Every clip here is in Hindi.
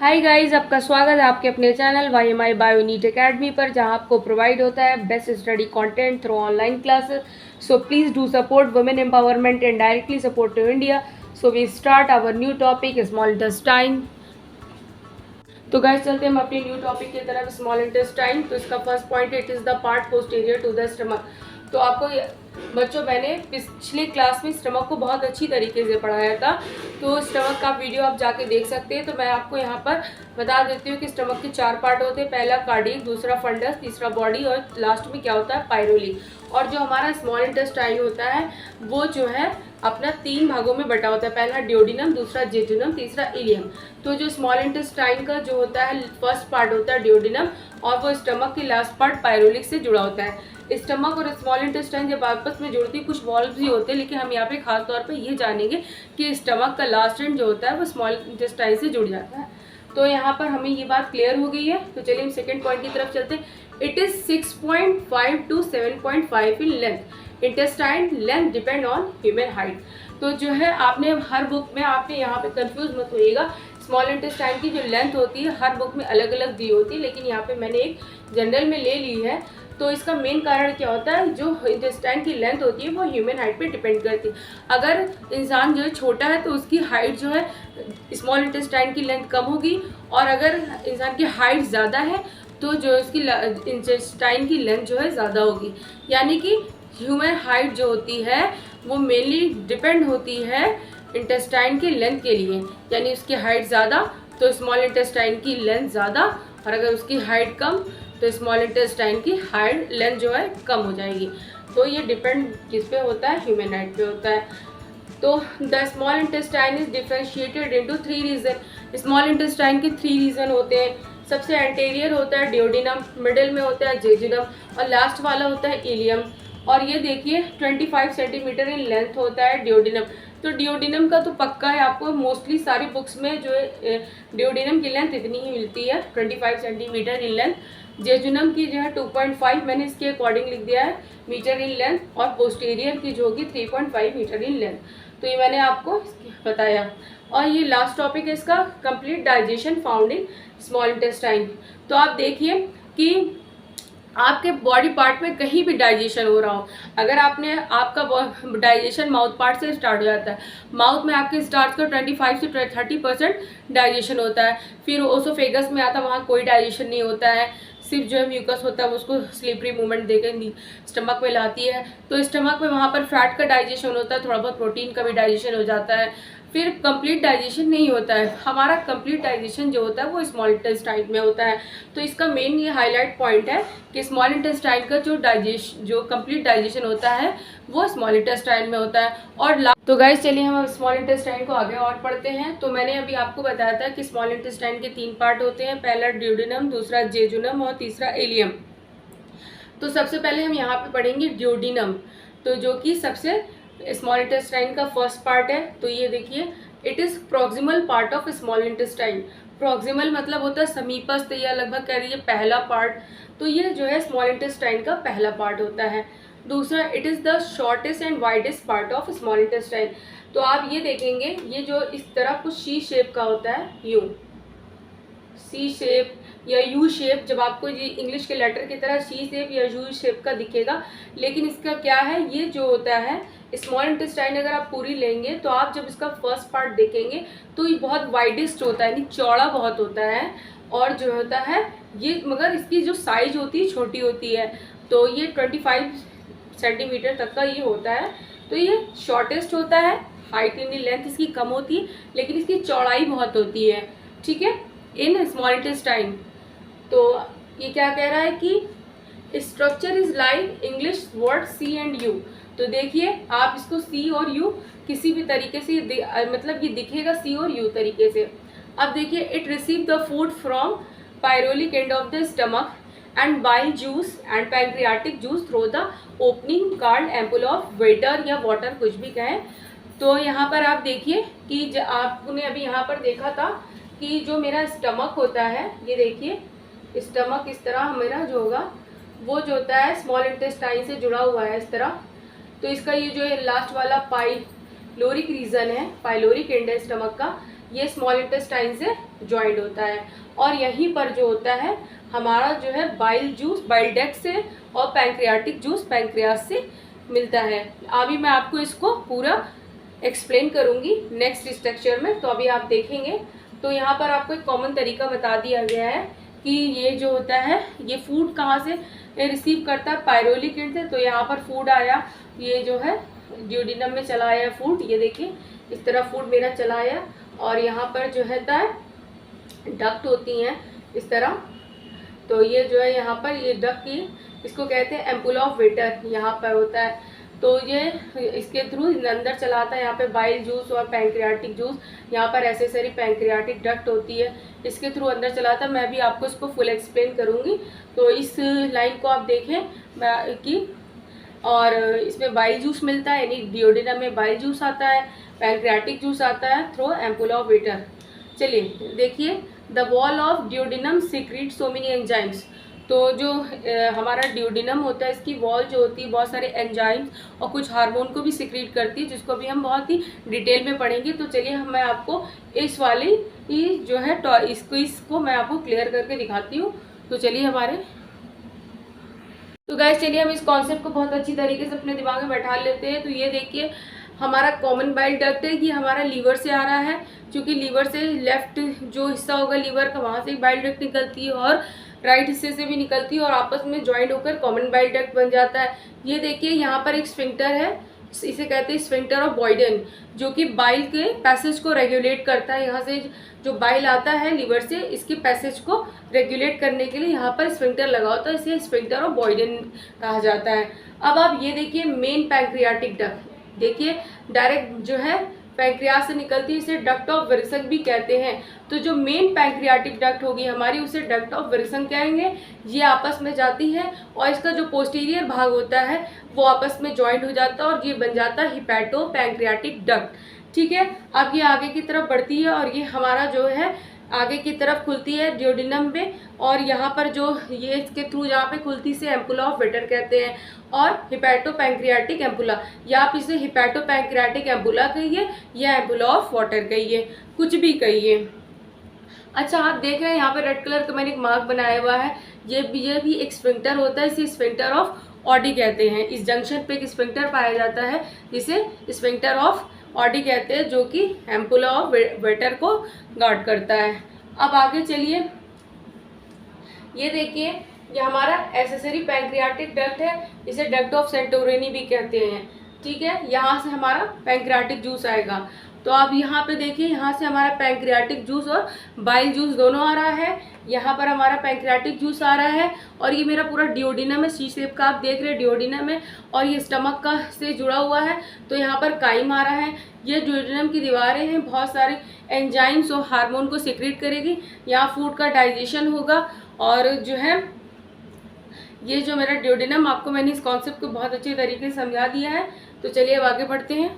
हाय गाइस, आपका स्वागत है आपके अपने चैनल YMI बायोनीट एकेडमी पर, जहां आपको प्रोवाइड होता है best study content through online classes. So please do support women empowerment and directly support to India. So we start our new topic small intestine. तो गाइस चलते हैं हम अपने न्यू टॉपिक की तरफ, स्मॉल इंटेस्टाइन. तो इसका first point, it is the part posterior to the stomach. तो आपको बच्चों, मैंने पिछले क्लास में स्टमक को बहुत अच्छी तरीके से पढ़ाया था, तो स्टमक का वीडियो आप जाके देख सकते हैं. तो मैं आपको यहाँ पर बता देती हूँ कि स्टमक के 4 पार्ट होते हैं. पहला कार्डियक, दूसरा फंडस, तीसरा बॉडी और लास्ट में क्या होता है, पायरोली. और जो हमारा स्मॉल इंटेस्टाइन होता है वो जो है अपना 3 भागों में बटा होता है. पहला ड्यूडिनम, दूसरा जेजुनम, तीसरा इलियम. तो जो स्मॉल इंटेस्टाइन का जो होता है फर्स्ट पार्ट होता है ड्यूडिनम, और वो स्टमक की लास्ट पार्ट पायरोलिक से जुड़ा होता है. स्टमक और स्मॉल इंटेस्टाइन जब आपस में जुड़ती, कुछ वॉल्व्स भी होते हैं, लेकिन हम यहाँ पे खास तौर पे ये जानेंगे कि स्टमक का लास्ट एंड जो होता है वो स्मॉल इंटेस्टाइन से जुड़ जाता है. तो यहाँ पर हमें ये बात क्लियर हो गई है. तो चलिए हम सेकेंड पॉइंट की तरफ चलते हैं. It is 6.5 to 7.5 in length. Intestine length depend on human height. तो जो है आपने हर बुक में, आपने यहाँ पे कंफ्यूज मत होइएगा. स्मॉल इंटेस्टाइन की जो लेंथ होती है हर बुक में अलग अलग दी होती है, लेकिन यहाँ पे मैंने एक जनरल में ले ली है. तो इसका मेन कारण क्या होता है, जो इंटेस्टाइन की लेंथ होती है वो ह्यूमन हाइट पे डिपेंड करती है. अगर इंसान जो है छोटा है तो उसकी हाइट जो है स्मॉल इंटेस्टाइन की लेंथ कम होगी, और अगर इंसान की हाइट ज़्यादा है तो जो इसकी इंटेस्टाइन की लेंथ जो है ज़्यादा होगी. यानी कि ह्यूमन हाइट जो होती है वो मेनली डिपेंड होती है इंटेस्टाइन की लेंथ के लिए. यानी उसकी हाइट ज़्यादा तो स्मॉल इंटेस्टाइन की लेंथ ज़्यादा, और अगर उसकी हाइट कम तो स्मॉल इंटेस्टाइन की हाइट लेंथ जो है कम हो जाएगी. तो ये डिपेंड किस पे होता है, ह्यूमन हाइट पे होता है. तो the small intestine is differentiated into 3 region. Small intestine के 3 रीजन होते हैं. सबसे एंटेरियर होता है ड्यूडिनम, मिडिल में होता है जेजुनम, और लास्ट वाला होता है इलियम. और ये देखिए 25 सेंटीमीटर इन लेंथ होता है ड्यूडिनम. तो ड्यूडिनम का तो पक्का है, आपको मोस्टली सारी बुक्स में जो है ड्यूडिनम की लेंथ इतनी ही मिलती है, 25 सेंटीमीटर इन लेंथ. जेजुनम की जो है 2.5 मैंने इसके अकॉर्डिंग लिख दिया है मीटर इन लेंथ, और पोस्टीरियर की जो होगी 3.5 मीटर इन लेंथ. तो ये मैंने आपको बताया. और ये लास्ट टॉपिक है इसका, complete digestion found in small intestine. तो आप देखिए कि आपके बॉडी पार्ट में कहीं भी डाइजेशन हो रहा हो, अगर आपका डाइजेशन माउथ पार्ट से स्टार्ट हो जाता है, माउथ में आपके स्टार्च का 25 से 30% डाइजेशन होता है. फिर ओसोफेगस में आता है, वहाँ कोई डाइजेशन नहीं होता है, सिर्फ जो है म्यूकस होता है, उसको स्लिपरी मूवमेंट देकर स्टमक में लाती है. तो स्टमक में वहाँ पर फैट का डाइजेशन होता है, थोड़ा बहुत प्रोटीन का भी डाइजेशन हो जाता है. फिर कंप्लीट डाइजेशन नहीं होता है. हमारा कंप्लीट डाइजेशन जो होता है वो स्मॉल इंटेस्टाइन में होता है. तो इसका मेन ये हाईलाइट पॉइंट है कि स्मॉल इंटेस्टाइन का जो कंप्लीट डाइजेशन होता है वो स्मॉल इंटेस्टाइन में होता है. और तो गाइस चलिए हम स्मॉल इंटेस्टाइन को आगे और पढ़ते हैं. तो मैंने अभी आपको बताया था कि स्मॉल इंटेस्टाइन के 3 पार्ट होते हैं. पहला ड्यूडिनम, दूसरा जेजुनम और तीसरा इलियम. तो सबसे पहले हम यहाँ पे पढ़ेंगे ड्यूडिनम, तो जो कि सबसे स्मॉल इंटेस्टाइन का फर्स्ट पार्ट है. तो ये देखिए, it is proximal part of small intestine. Proximal मतलब होता है समीपस्थ, या लगभग कह लीजिए पहला पार्ट. तो ये जो है स्मॉल इंटेस्टाइन का पहला पार्ट होता है. दूसरा, it is the shortest and widest part of small intestine. तो आप ये देखेंगे, ये जो इस तरह कुछ सी शेप का होता है, यूँ सी शेप या यू शेप, जब आपको ये इंग्लिश के लेटर की तरह सी शेप या यू शेप का दिखेगा, लेकिन इसका क्या है, ये जो होता है स्मॉल इंटेस्टाइन अगर आप पूरी लेंगे तो आप जब इसका फर्स्ट पार्ट देखेंगे तो ये बहुत वाइडेस्ट होता है, यानी चौड़ा बहुत होता है. और जो होता है ये, मगर इसकी जो साइज होती है छोटी होती है. तो ये 25 सेंटीमीटर तक का ये होता है. तो ये शॉर्टेस्ट होता है, हाइट यानी लेंथ इसकी कम होती है, लेकिन इसकी चौड़ाई बहुत होती है. ठीक है, इन स्मॉल इंटेस्टाइन. तो ये क्या कह रहा है कि structure is like English word C and U. तो देखिए आप इसको सी और यू किसी भी तरीके से मतलब ये दिखेगा सी और यू तरीके से. अब देखिए, it receive the food from pyloric end of the stomach and bile juice and pancreatic juice through the opening called ampulla of Vater या वाटर, कुछ भी कहें. तो यहाँ पर आप देखिए कि आपने अभी यहाँ पर देखा था कि जो मेरा स्टमक होता है, ये देखिए स्टमक इस तरह मेरा जो होगा वो जो होता है स्मॉल इंटेस्टाइन से जुड़ा हुआ है इस तरह. तो इसका ये जो है लास्ट वाला पाइलोरिक रीजन है, पाइलोरिक एंड है स्टमक का, ये स्मॉल इंटेस्टाइन से ज्वाइंट होता है। और यहीं पर जो होता है हमारा जो है बाइल जूस बाइल डक्ट से और पैंक्रियाटिक जूस पैंक्रियास से मिलता है। अभी मैं आपको इसको पूरा एक्सप्लेन करूंगी नेक्स्ट स्ट्रक्चर में, तो अभी आप देखेंगे। तो यहाँ पर आपको एक कॉमन तरीका बता दिया गया है कि ये जो होता है ये फूड कहाँ से रिसीव करता है, पायरोलिक एंड से। तो यहाँ पर फूड आया, ये जो है ड्यूडिनम में चला आया फूड, ये देखिए इस तरह फूड मेरा चला आया। और यहाँ पर जो है डक्ट होती हैं इस तरह, तो ये जो है यहाँ पर ये डक्ट की इसको कहते हैं एम्पुला ऑफ वेटर, यहाँ पर होता है। तो ये इसके थ्रू अंदर चलाता है, यहाँ पे बाइल जूस और पैंक्रियाटिक जूस, यहाँ पर एसेसरी पैंक्रियाटिक डक्ट होती है, इसके थ्रू अंदर चलाता है। मैं भी आपको इसको फुल एक्सप्लेन करूँगी। तो इस लाइन को आप देखें कि और इसमें बाइल जूस मिलता है, यानी डियोडिनम में बाइल जूस आता है, पैंक्रियाटिक जूस आता है थ्रू एम्पुला ऑफ वेटर। चलिए देखिए, the wall of duodenum secrete so many enzymes. तो जो हमारा डियोडिनम होता है इसकी वॉल जो होती है बहुत सारे एंजाइम्स और कुछ हार्मोन को भी सीक्रेट करती है, जिसको भी हम बहुत ही डिटेल में पढ़ेंगे। तो चलिए मैं आपको इस वाली जो है इसको मैं आपको क्लियर करके दिखाती हूँ। तो चलिए तो गाइस चलिए हम इस कॉन्सेप्ट को बहुत अच्छी तरीके से अपने दिमाग में बैठा लेते हैं। तो ये देखिए हमारा कॉमन बाइल डक्ट है कि हमारा लीवर से आ रहा है, क्योंकि लीवर से लेफ्ट जो हिस्सा होगा लीवर का वहाँ से एक बाइल डक्ट निकलती है और राइट हिस्से से भी निकलती है और आपस में ज्वाइंट होकर कॉमन बाइल डक्ट बन जाता है। ये देखिए यहाँ पर एक स्फिंक्टर है, इसे कहते हैं स्फिंक्टर ऑफ बॉयडन, जो कि बाइल के पैसेज को रेगुलेट करता है। यहाँ से जो बाइल आता है लीवर से, इसके पैसेज को रेगुलेट करने के लिए यहाँ पर स्फिंक्टर लगा होता है, इसे स्फिंक्टर ऑफ बॉयडन कहा जाता है। अब आप ये देखिए मेन पैंक्रियाटिक डक्ट, देखिए डायरेक्ट जो है पैंक्रियास से निकलती है, इसे डक्ट ऑफ विल्सन भी कहते हैं। तो जो मेन पैंक्रियाटिक डक्ट होगी हमारी, उसे डक्ट ऑफ विल्सन कहेंगे। ये आपस में जाती है और इसका जो पोस्टीरियर भाग होता है वो आपस में ज्वाइंट हो जाता है और ये बन जाता है हिपैटो पैंक्रियाटिक डक्ट। ठीक है, अब ये आगे की तरफ बढ़ती है और ये हमारा जो है आगे की तरफ खुलती है डियोडिनम में, और यहाँ पर जो ये इसके थ्रू जहाँ पे खुलती से एम्पुला ऑफ वेटर कहते हैं, और हिपैटो पैंक्रियाटिक एम्पुला, या आप इसे हिपैटो पैंक्रियाटिक एम्पुला कहिए या एम्पुला ऑफ वाटर कहिए, कुछ भी कहिए। अच्छा आप देख रहे हैं यहाँ पे रेड कलर का मैंने एक मार्क बनाया हुआ है, ये भी एक स्फिंक्टर होता है, इसे स्फिंक्टर ऑफ ऑडी कहते हैं। इस जंक्शन पे एक स्फिंक्टर पाया जाता है जिसे स्फिंक्टर ऑफ ऑडी कहते हैं, जो कि एम्पुला ऑफ वेटर को गार्ड करता है। अब आगे चलिए, ये देखिए ये हमारा एसेसरी पैंक्रियाटिक डक्ट है, इसे डक्ट ऑफ सेंटोरिनी भी कहते हैं। ठीक है, यहाँ से हमारा पैंक्रियाटिक जूस आएगा। तो आप यहाँ पे देखिए, यहाँ से हमारा पैंक्रियाटिक जूस और बाइल जूस दोनों आ रहा है। यहाँ पर हमारा पैंक्रियाटिक जूस आ रहा है और ये मेरा पूरा डियोडिनम है, सी शेप का आप देख रहे हैं डियोडिनम है, और ये स्टमक का से जुड़ा हुआ है। तो यहाँ पर काइम आ रहा है, ये डियोडिनम की दीवारें हैं, बहुत सारे एंजाइम्स और हार्मोन को सीक्रेट करेगी, यहाँ फूड का डाइजेशन होगा। और जो है ये जो मेरा डियोडिनम, आपको मैंने इस कॉन्सेप्ट को बहुत अच्छे तरीके से समझा दिया है। तो चलिए अब आगे बढ़ते हैं।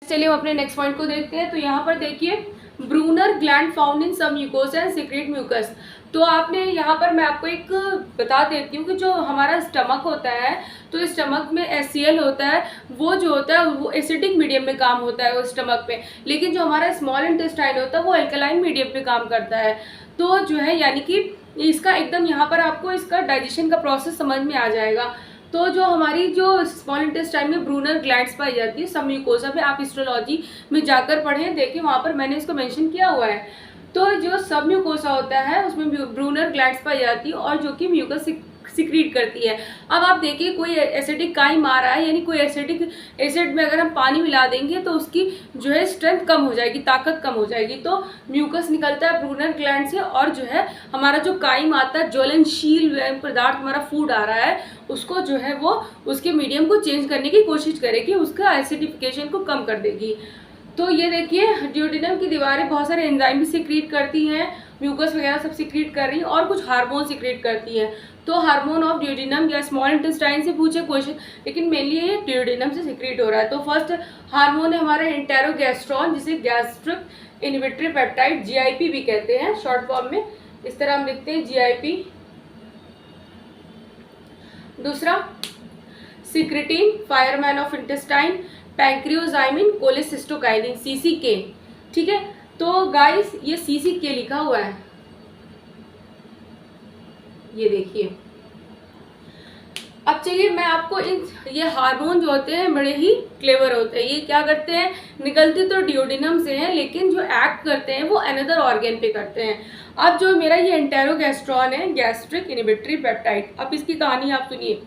चलिए हम अपने नेक्स्ट पॉइंट को देखते हैं। तो यहाँ पर देखिए Brunner gland found in some mucosa and secrete mucus. तो आपने यहाँ पर मैं आपको एक बता देती हूँ कि जो हमारा स्टमक होता है, तो स्टमक में HCl होता है, वो जो होता है वो एसिडिक मीडियम में काम होता है वो स्टमक पे, लेकिन जो हमारा स्मॉल इंटेस्टाइन होता है वो अल्कलाइन मीडियम पे काम करता है। तो जो है यानी कि इसका एकदम यहाँ पर आपको इसका डाइजेशन का प्रोसेस समझ में आ जाएगा। तो जो हमारी जो स्मॉल इंटेस्टाइन में ब्रूनर ग्लैंड्स पाई जाती है सब म्यूकोसा में, आप हिस्टोलॉजी में जाकर पढ़ें, देखिए वहाँ पर मैंने इसको मेंशन किया हुआ है। तो जो सब म्यूकोसा होता है उसमें ब्रूनर ग्लैंड्स पाई जाती है और जो कि म्यूकस सिक्रीट करती है। अब आप देखिए कोई एसिडिक काइम आ रहा है, यानी कोई एसिड में अगर हम पानी मिला देंगे तो उसकी जो है स्ट्रेंथ कम हो जाएगी, ताकत कम हो जाएगी। तो म्यूकस निकलता है ब्रूनर ग्लैंड से, और जो है हमारा जो काइम आता है, ज्वलनशील पदार्थ हमारा फूड आ रहा है, उसको जो है वो उसके मीडियम को चेंज करने की कोशिश करेगी, उसका एसिडिफिकेशन को कम कर देगी। तो ये देखिए डियोडिनम की दीवारें बहुत सारे एंजाइम भी सिक्रीट करती हैं, म्यूकस वगैरह सब सिक्रीट कर रही हैं, और कुछ हार्मोन सिक्रीट करती हैं। तो हार्मोन ऑफ डियोडिनम या स्मॉल इंटेस्टाइन से पूछे क्वेश्चन, लेकिन मेनली ये डियोडिनम से सिक्रीट हो रहा है। तो फर्स्ट हार्मोन है हमारा इंटेरोगैस्ट्रॉन, जिसे गैस्ट्रिक इनहिबिटरी पेप्टाइड GIP भी कहते हैं शॉर्ट फॉर्म में, इस तरह हम लिखते हैं GIP। दूसरा सिक्रेटिन फायरमैन of intestine, pancreozymin cholecystokinin CCK, ठीक है। तो गाइस ये CCK लिखा हुआ है, ये देखिए। अब चलिए मैं आपको ये हार्मोन जो होते हैं बड़े ही क्लेवर होते हैं। ये क्या करते हैं, निकलते तो डिओडिनम से हैं लेकिन जो एक्ट करते हैं वो अनदर ऑर्गन पे करते हैं। अब जो मेरा ये एंटेरोगैस्ट्रॉन है, गैस्ट्रिक इनहिबिटरी पेप्टाइड, अब इसकी कहानी आप सुनिए।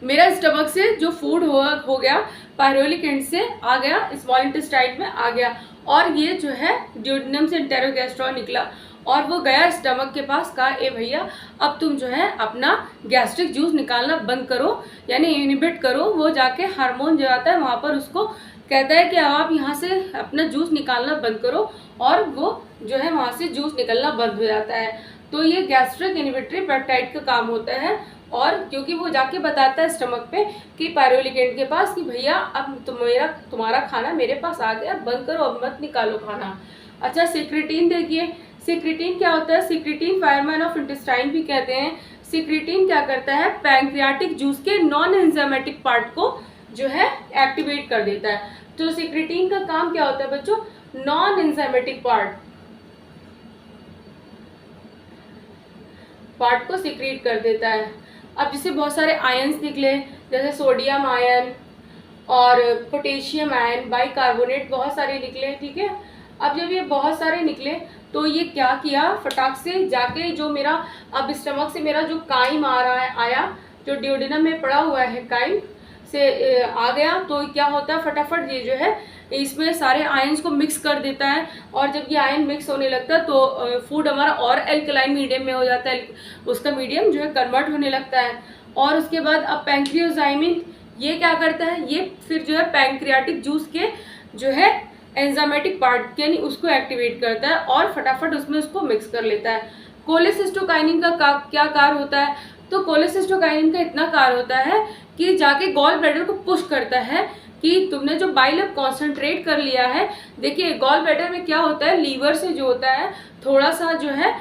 मेरा स्टमक से जो फूड हो गया पायरोलिक एंड से आ गया स्मॉल इंटेस्टाइन में आ गया, और ये जो है डिओडिनम से एंटेरोगैस्ट्रॉन निकला और वो गया स्टमक के पास, कहा ए भैया अब तुम जो है अपना गैस्ट्रिक जूस निकालना बंद करो, यानी इनहिबिट करो। वो जाके हार्मोन जो आता है वहाँ पर उसको कहता है कि आप यहाँ से अपना जूस निकालना बंद करो, और वो जो है वहाँ से जूस निकलना बंद हो जाता है। तो ये गैस्ट्रिक इनहिबिटरी पेप्टाइड का काम होता है। और क्योंकि वो जाके बताता है स्टमक पे कि पायरोलिक एंड के पास कि भैया अब तुम्हारा खाना मेरे पास आ गया, बंद करो, अब मत निकालो खाना। अच्छा सिक्रेटिन देखिए, सिक्रेटिन क्या होता है, सिक्रेटिन फायरमैन ऑफ इंटेस्टाइन भी कहते हैं। सिक्रेटिन क्या करता है, पैंक्रियाटिक जूस के नॉन एंजाइमेटिक पार्ट को जो है एक्टिवेट कर देता है। तो सिक्रेटिन का काम क्या होता है बच्चों, नॉन एंजाइमेटिक पार्ट को सिक्रीट कर देता है। अब जैसे बहुत सारे आयन्स निकले, जैसे सोडियम आयन और पोटेशियम आयन, बाइकार्बोनेट, बहुत सारे निकले, ठीक है। अब जब ये बहुत सारे निकले तो ये क्या किया, फटाक से जाके जो मेरा अब स्टमक से मेरा जो काइम आ रहा है आया, जो डिओडिनम में पड़ा हुआ है काइम से आ गया, तो क्या होता है फटाफट ये जो है इसमें सारे आयन्स को मिक्स कर देता है। और जब ये आयन मिक्स होने लगता है तो फूड हमारा और एल्कलाइन मीडियम में हो जाता है, उसका मीडियम जो है कन्वर्ट होने लगता है। और उसके बाद अब पैंक्रियोजाइमिन ये क्या करता है, ये फिर जो है पैंक्रियाटिक जूस के जो है एंजाइमेटिक पार्ट यानी उसको एक्टिवेट करता है और फटाफट उसमें उसको मिक्स कर लेता है। कोलेसिस्टोकाइनिन का क्या कार्य होता है, तो कोलेसिस्टोकाइनिन का इतना कार्य होता है कि जाके गॉल ब्लैडर को पुश करता है कि तुमने जो बाइल अब कॉन्सेंट्रेट कर लिया है। देखिए गॉल ब्लैडर में क्या होता है, लीवर से जो होता है थोड़ा सा जो है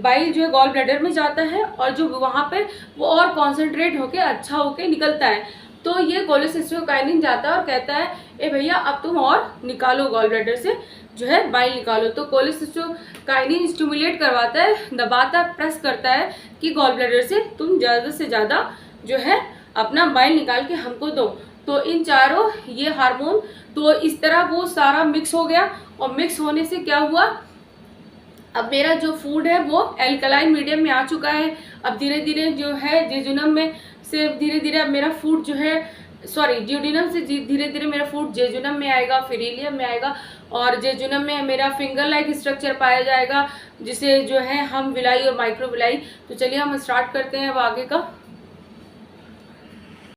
बाइल जो है गॉल ब्लैडर में जाता है और जो वहाँ पे वो और कॉन्सेंट्रेट होके अच्छा होके निकलता है। तो ये कोलेसिस्टोकाइनिन जाता है और कहता है ए भैया अब तुम और निकालो गॉल ब्लैडर से जो है बाइल निकालो। तो कोलेसिस्टोकाइनिन स्टिमुलेट करवाता है, दबाता है, प्रेस करता है कि गॉल ब्लैडर से तुम ज़्यादा से ज़्यादा जो है अपना बाइल निकाल के हमको दो। तो इन चारों ये हार्मोन, तो इस तरह वो सारा मिक्स हो गया और मिक्स होने से क्या हुआ, अब मेरा जो फूड है वो एल्कलाइन मीडियम में आ चुका है। अब धीरे धीरे जो है जेजुनम में से धीरे धीरे अब मेरा फूड जो है डिओडिनम से धीरे धीरे मेरा फूड जेजुनम में आएगा, फिर इलियम में आएगा और जेजुनम में मेरा फिंगर लाइक स्ट्रक्चर पाया जाएगा जिसे जो है हम विलाई और माइक्रोविलाई। तो चलिए हम स्टार्ट करते हैं अब आगे का।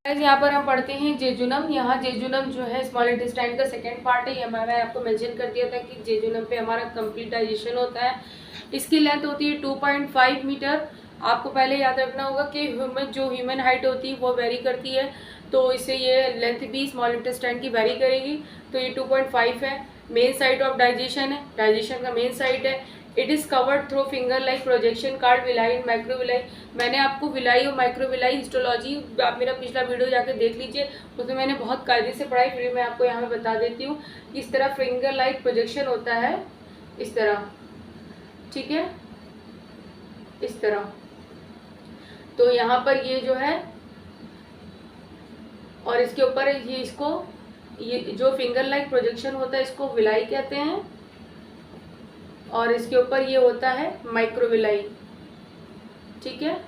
यहाँ पर हम पढ़ते हैं जेजुनम। यहाँ जेजुनम जो है स्मॉल इंटेस्टाइन का सेकेंड पार्ट है। मैंने आपको मेंशन कर दिया था कि जेजुनम पे हमारा कंप्लीट डाइजेशन होता है। इसकी लेंथ होती है 2.5 मीटर। आपको पहले याद रखना होगा कि ह्यूमन हाइट होती है वो वेरी करती है, तो इससे ये लेंथ भी स्मॉल इंटेस्टाइन की वेरी करेगी। तो ये 2.5 है। मेन साइट ऑफ डाइजेशन है, डाइजेशन का मेन साइट है। It is covered through finger like projection card villi and microvilli. मैंने आपको विलाई और माइक्रोविलाई हिस्टोलॉजी, आप मेरा पिछला वीडियो जाकर देख लीजिए, उसमें मैंने बहुत कायदे से पढ़ाई, फिर मैं आपको यहाँ पे बता देती हूँ। इस तरह फिंगर लाइक प्रोजेक्शन होता है, इस तरह, ठीक है, इस तरह। तो यहाँ पर ये जो है और इसके ऊपर ये जो फिंगर लाइक प्रोजेक्शन होता है इसको विलाई कहते हैं और इसके ऊपर ये होता है माइक्रोविलाई, ठीक है।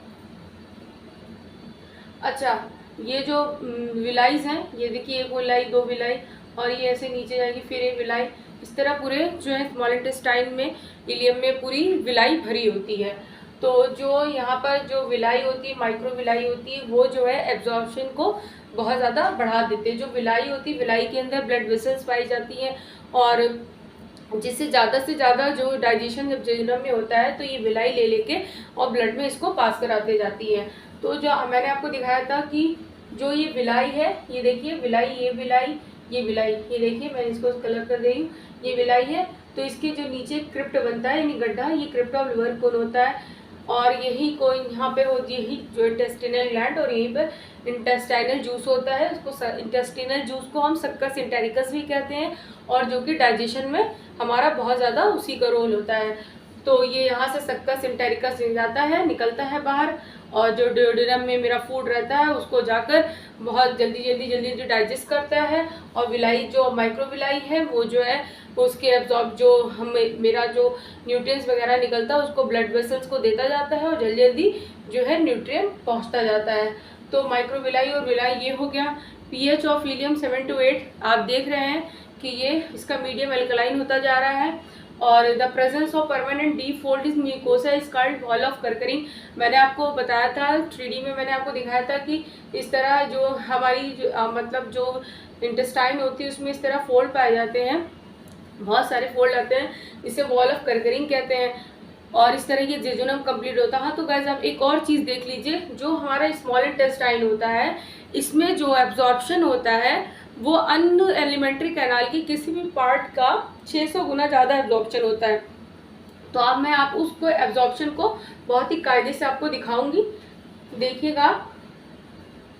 अच्छा, ये जो विलाईज हैं, ये देखिए एक विलाई, दो विलाई और ये ऐसे नीचे जाएगी, फिर एक विलाई, इस तरह पूरे जो है स्मॉल इंटेस्टाइन में, इलियम में पूरी विलाई भरी होती है। तो जो यहाँ पर जो विलाई होती है, माइक्रोविलाई होती है, वो जो है एब्जॉर्प्शन को बहुत ज़्यादा बढ़ा देते हैं। जो विलाई होती है, विलाई के अंदर ब्लड वेसल्स पाई जाती हैं और जिससे ज़्यादा से ज़्यादा जो डाइजेशन जब जेजुनम में होता है तो ये विलाई ले लेके और ब्लड में इसको पास कराते जाती है। तो जो मैंने आपको दिखाया था कि जो ये विलाई है, ये देखिए विलाई, ये विलाई, ये विलाई, ये देखिए मैं इसको कलर कर रही हूँ, ये विलाई है। तो इसके जो नीचे क्रिप्ट बनता है यानी गड्ढा, ये क्रिप्ट ऑफ लिवर कोन होता है और यही को यहाँ पे होती है जो इंटेस्टिनल ग्लैंड और यहीं पर इंटेस्टाइनल जूस होता है। उसको इंटेस्टिनल जूस को हम सक्कस इंटेरिकस भी कहते हैं और जो कि डाइजेशन में हमारा बहुत ज़्यादा उसी का रोल होता है। तो ये यहाँ से सक्कस एंटेरिकस जाता है, निकलता है बाहर, और जो डिओडिनम में मेरा फूड रहता है उसको जाकर बहुत जल्दी डाइजेस्ट करता है। और विलाई जो माइक्रोविलाई है वो जो है उसके एब्जॉर्ब जो मेरा जो न्यूट्रिएंट्स वगैरह निकलता है उसको ब्लड वेसल्स को देता जाता है और जल्दी जो है न्यूट्रिएंट पहुंचता जाता है। तो माइक्रोविलाई और विलाई ये हो गया। पीएच ऑफ हीलियम 7 to 8 आप देख रहे हैं कि ये इसका मीडियम एल्कलाइन होता जा रहा है। और the presence of permanent deep fold is mucosa is called wall of Kerckring. मैंने आपको बताया था 3D में, मैंने आपको दिखाया था कि इस तरह जो हमारी मतलब जो इंटेस्टाइन होती है उसमें इस तरह फोल्ड पाए जाते हैं, बहुत सारे फोल्ड आते हैं, इसे वॉल ऑफ कर्करिंग कहते हैं। और इस तरह ये जेजुनम कंप्लीट होता है। हाँ, तो गाइस आप एक और चीज़ देख लीजिए, जो हमारा स्मॉल इंटेस्टाइन होता है इसमें जो एब्जॉर्प्शन होता है वो अन्य एलिमेंट्री कैनाल की किसी भी पार्ट का 600 गुना ज़्यादा एब्जॉर्प्शन होता है। तो अब मैं आप उसको एब्जॉर्प्शन को बहुत ही कायदे से आपको दिखाऊंगी, देखिएगा।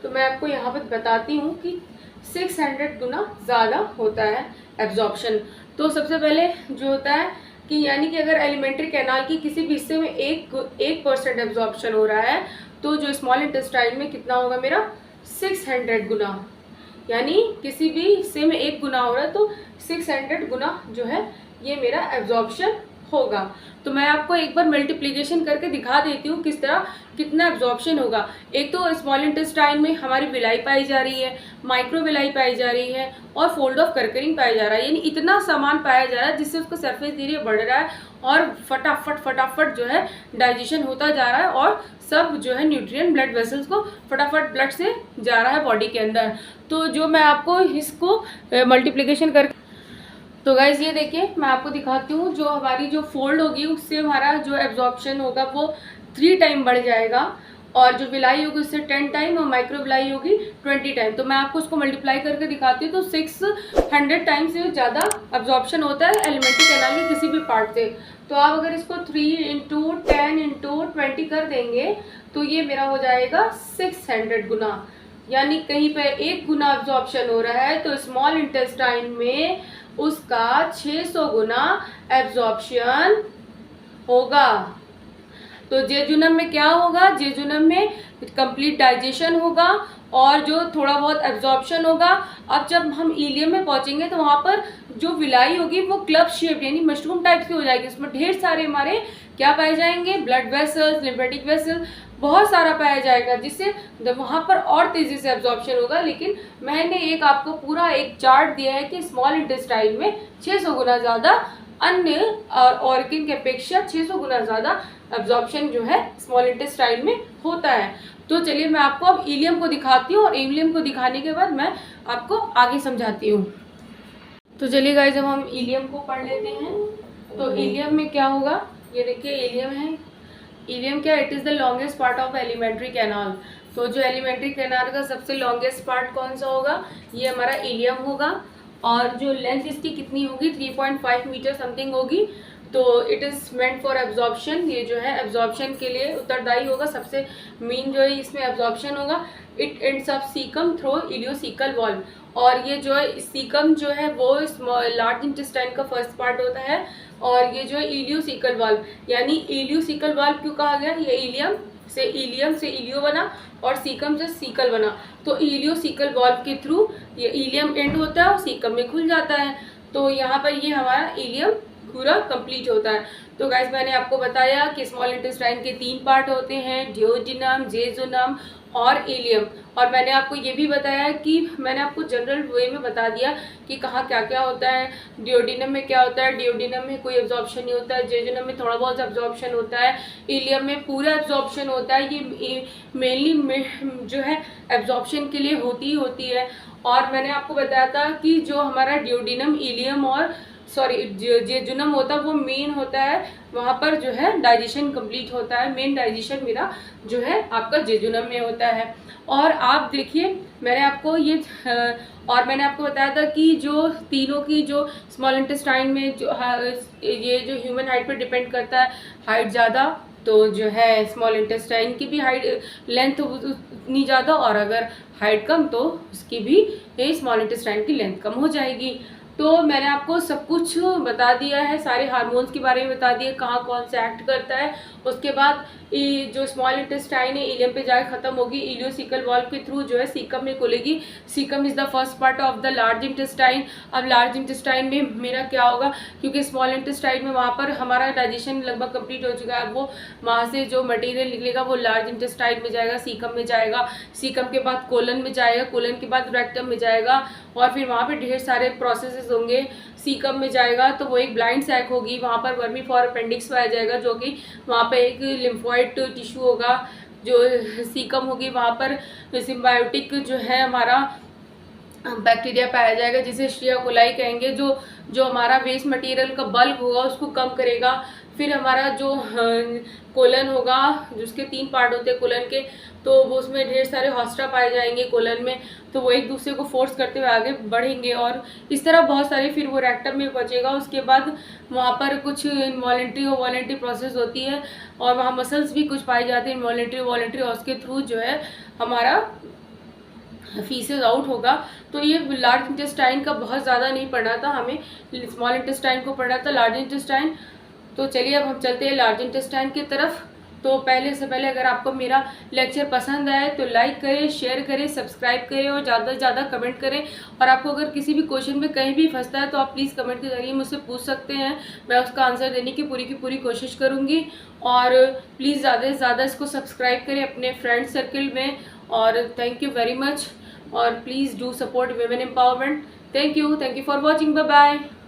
तो मैं आपको यहाँ पर बताती हूँ कि 600 गुना ज़्यादा होता है एब्जॉर्प्शन। तो सबसे पहले जो होता है कि यानी कि अगर एलिमेंट्री कैनाल की किसी भी हिस्से में 1% एब्जॉर्प्शन हो रहा है तो जो स्मॉल इंटेस्टाइन में कितना होगा मेरा 600 गुना, यानी किसी भी हिस्से में 1 गुना हो रहा है तो 600 गुना जो है ये मेरा एब्जॉर्प्शन होगा। तो मैं आपको एक बार मल्टीप्लिकेशन करके दिखा देती हूँ किस तरह कितना एब्जॉर्प्शन होगा। एक तो स्मॉल इंटेस्टाइन में हमारी विलाई पाई जा रही है, माइक्रोविलाई पाई जा रही है और फोल्ड ऑफ कर्करिंग पाया जा रहा है, यानी इतना सामान पाया जा रहा है जिससे उसका सरफेस एरिया बढ़ रहा है और फटाफट जो है डाइजेशन होता जा रहा है और सब जो है न्यूट्रिएंट ब्लड वेसल्स को फटाफट ब्लड से जा रहा है बॉडी के अंदर। तो जो मैं आपको इसको मल्टीप्लिकेशन कर, तो गाइज ये देखिए मैं आपको दिखाती हूँ, जो हमारी जो फोल्ड होगी उससे हमारा जो एब्जॉर्प्शन होगा वो 3 टाइम बढ़ जाएगा और जो विलाई होगी उससे 10 टाइम और माइक्रो विलाई होगी 20 टाइम। तो मैं आपको उसको मल्टीप्लाई करके दिखाती हूँ। तो 600 टाइम से ज़्यादा एब्जॉर्प्शन होता है एलिमेंट्री कैनाल के किसी भी पार्ट से। तो आप अगर इसको 3 × 10 × 20 कर देंगे तो ये मेरा हो जाएगा 600 गुना, यानी कहीं पे 1 गुना एब्जॉर्प्शन हो रहा है तो स्मॉल इंटेस्टाइन में उसका 600 गुना एब्जॉर्प्शन होगा। तो जेजुनम में क्या होगा, जेजुनम में कंप्लीट डाइजेशन होगा और जो थोड़ा बहुत एब्जॉर्प्शन होगा। अब जब हम इलियम में पहुंचेंगे तो वहां पर जो विलाई होगी वो क्लब शेप यानी मशरूम टाइप की हो जाएगी। उसमें ढेर सारे हमारे क्या पाए जाएंगे, ब्लड वेसल्स, लिम्फेटिक वेसल्स, बहुत सारा पाया जाएगा, जिससे वहां पर और तेजी से एब्जॉर्प्शन होगा। लेकिन मैंने एक आपको पूरा एक चार्ट दिया है कि स्मॉल इंटेस्टाइन में 600 गुना ज़्यादा अन्य ऑर्गन की अपेक्षा 600 गुना ज़्यादा एब्जॉर्प्शन जो है स्मॉल इंटेस्टाइन में होता है। तो चलिए मैं आपको अब इलियम को दिखाती हूँ और इलियम को दिखाने के बाद मैं आपको आगे समझाती हूँ। तो चलिए गाइस अब हम इलियम को पढ़ लेते हैं। तो इलियम में क्या होगा, ये देखिए इलियम है। इलियम क्या, it is the longest part of alimentary canal. तो जो एलिमेंट्री कैनाल का सबसे लॉन्गेस्ट पार्ट कौन सा होगा, ये हमारा इलियम होगा। और जो लेंथ इसकी कितनी होगी, 3.5 मीटर समथिंग होगी। तो it is meant for absorption, ये जो है एब्जॉर्प्शन के लिए उत्तरदायी होगा। सबसे मेन जो है इसमें एब्जॉर्प्शन होगा। It ends up caecum through ileocaecal valve, और ये जो है सीकम जो है वो लार्ज इंटेस्टाइन का फर्स्ट पार्ट होता है। और ये जो है इलियोसिकल वाल्व, यानी इलियोसिकल वाल्व क्यों कहा गया, ये इलियम से इलियो बना और सीकम से सीकल बना। तो इलियोसिकल वाल्व के थ्रू ये इलियम एंड होता है और सीकम में खुल जाता है। तो यहाँ पर ये हमारा इलियम पूरा कंप्लीट होता है। तो गाइस मैंने आपको बताया कि स्मॉल इंटेस्टाइन के 3 पार्ट होते हैं, डिओडिनम, जेजुनम और इलियम। और मैंने आपको ये भी बताया कि मैंने आपको जनरल वे में बता दिया कि कहाँ क्या क्या होता है। डिओडिनम में क्या होता है, डिओडिनम में कोई एब्जॉर्प्शन नहीं होता है, जेजुनम में थोड़ा बहुत एब्जॉर्प्शन होता है, इलियम में पूरा एब्जॉर्प्शन होता है। ये मेनली जो है एब्जॉर्प्शन के लिए होती है। और मैंने आपको बताया था कि जो हमारा डिओडिनम, इलियम और जेजुनम होता है वो मेन होता है, वहाँ पर जो है डाइजेशन कंप्लीट होता है। मेन डाइजेशन मेरा जो है आपका जेजुनम में होता है। और आप देखिए मैंने आपको मैंने आपको बताया था कि जो तीनों की जो स्मॉल इंटेस्टाइन में जो ये जो ह्यूमन हाइट पर डिपेंड करता है, हाइट ज़्यादा तो जो है स्मॉल इंटेस्टाइन की भी हाइट लेंथ उतनी ज़्यादा, और अगर हाइट कम तो उसकी भी स्मॉल इंटेस्टाइन की लेंथ कम हो जाएगी। तो मैंने आपको सब कुछ बता दिया है, सारे हार्मोन्स के बारे में बता दिए, कहाँ कौन सा एक्ट करता है। उसके बाद जो स्मॉल इंटेस्टाइन है इलियम पे जाकर खत्म होगी, इलियोसिकल वॉल्व के थ्रू जो है सीकम में खुलेगी। Caecum is the first part of the large intestine. अब लार्ज इंटेस्टाइन में मेरा क्या होगा, क्योंकि स्मॉल इंटेस्टाइन में वहाँ पर हमारा डाइजेशन लगभग कंप्लीट हो चुका है, वो वहाँ से जो मटेरियल निकलेगा वो लार्ज इंटेस्टाइन में जाएगा, सीकम में जाएगा, सीकम के बाद कोलन में जाएगा, कोलन के बाद रेक्टम में जाएगा, और फिर वहाँ पे ढेर सारे प्रोसेसेस होंगे। सीकम में जाएगा तो वो एक ब्लाइंड सैक होगी, वहाँ पर वर्मी फॉर अपेंडिक्स पाया जाएगा, जो कि वहाँ पे एक लिम्फोइड टिश्यू होगा। जो सीकम होगी वहाँ पर सिम्बायोटिक जो है हमारा बैक्टीरिया पाया जाएगा, जिसे एस्चेरिचिया कोलाई कहेंगे, जो हमारा वेस्ट मटेरियल का बल्क होगा उसको कम करेगा। फिर हमारा जो कोलन होगा, जिसके 3 पार्ट होते हैं कोलन के, तो वो उसमें ढेर सारे हॉस्टा पाए जाएंगे कोलन में, तो वो एक दूसरे को फोर्स करते हुए आगे बढ़ेंगे, और इस तरह बहुत सारे, फिर वो रेक्टम में पहुंचेगा। उसके बाद वहाँ पर कुछ इनवॉलेंट्री और वॉलेंट्री प्रोसेस होती है, और वहाँ मसल्स भी कुछ पाए जाते हैं इनवॉलेंट्री वॉलेंट्री, और उसके थ्रू जो है हमारा फीसेस आउट होगा। तो ये लार्ज इंटेस्टाइन का बहुत ज़्यादा नहीं पढ़ना था हमें, स्मॉल इंटेस्टाइन को पढ़ना था, लार्ज इंटेस्टाइन। तो चलिए अब हम चलते हैं लार्ज इंटेस्टाइन की तरफ। तो पहले से पहले अगर आपको मेरा लेक्चर पसंद आए तो लाइक करें, शेयर करें, सब्सक्राइब करें और ज़्यादा से ज़्यादा कमेंट करें। और आपको अगर किसी भी क्वेश्चन में कहीं भी फंसता है तो आप प्लीज़ कमेंट के ज़रिए मुझसे पूछ सकते हैं, मैं उसका आंसर देने की पूरी कोशिश करूँगी। और प्लीज़ ज़्यादा से ज़्यादा इसको सब्सक्राइब करें अपने फ्रेंड सर्कल में। और थैंक यू वेरी मच, और please do support women empowerment. Thank you for watching. Bye bye.